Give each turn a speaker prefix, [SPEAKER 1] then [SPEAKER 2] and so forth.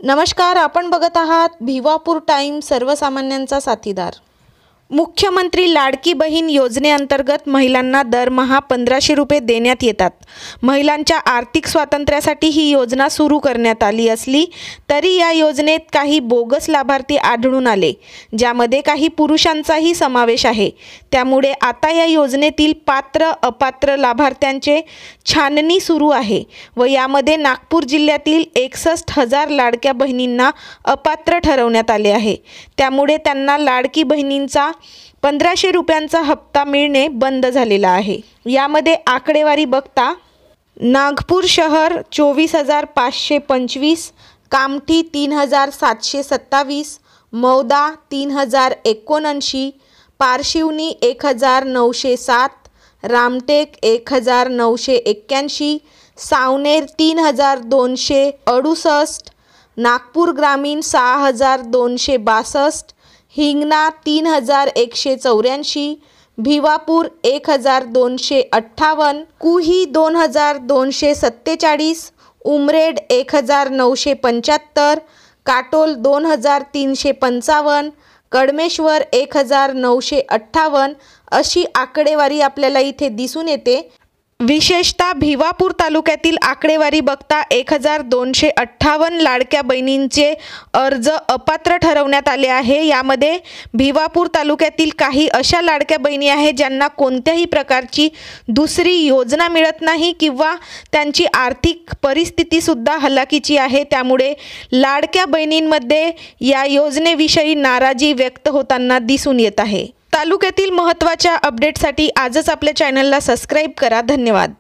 [SPEAKER 1] नमस्कार, आपण बघत आहात भिवापूर टाइम, सर्वसामान्यांचा साथीदार। मुख्यमंत्री लाडकी बहीण योजनेअंतर्गत महिलांना दरमहा 1500 रुपये देण्यात येतात। महिलांच्या आर्थिक स्वातंत्र्यासाठी ही योजना सुरू करण्यात आली असली तरी या योजनेत काही बोगस लाभार्थी आढळून आले, ज्यामध्ये काही पुरुषांचाही समावेश आहे। त्यामुळे आता या योजनेतील पात्र अपात्र लाभार्थ्यांचे छाननी सुरू आहे व यामध्ये नागपूर जिल्ह्यातील 61,000 लाडक्या बहिणींना अपात्र ठरवण्यात आले आहे। त्यामुळे त्यांना लाडकी बहिणींचा 1500 रुपयांचा हप्ता मिळणे बंद झालेला आहे। यामध्ये आकडेवारी बघता नागपूर शहर 24,525, कामठी 3,727, मौदा 3,079, पारशिवनी 1,907, रामटेक 1,981, सावनेर 3,268, नागपूर ग्रामीण 6,262, हिंगणा 3,184, भिवापूर 1,258, कुही 2,247, उमरेड 1,975, काटोल 2,355, कडमेश्वर 1,958 अशी आकडेवारी आपल्याला इथे दिसून येते। विशेषतः भिवापूर तालुक्यातील आकडेवारी बघता 1,258 लाडक्या बहिणींचे अर्ज अपात्र ठरवण्यात आले आहे। यामध्ये भिवापूर तालुक्यातील काही अशा लाडक्या बहिणी आहेत ज्यांना कोणत्याही प्रकारची दुसरी योजना मिळत नाही किंवा त्यांची आर्थिक परिस्थिती सुद्धा हलाखीची आहे। त्यामुळे लाडक्या बहिणींमध्ये या योजनेविषयी नाराजी व्यक्त होताना दिसून येत आहे। तालुक्यातील महत्त्वाच्या अपडेटसाठी आजच आपल्या चॅनलला सबस्क्राइब करा। धन्यवाद।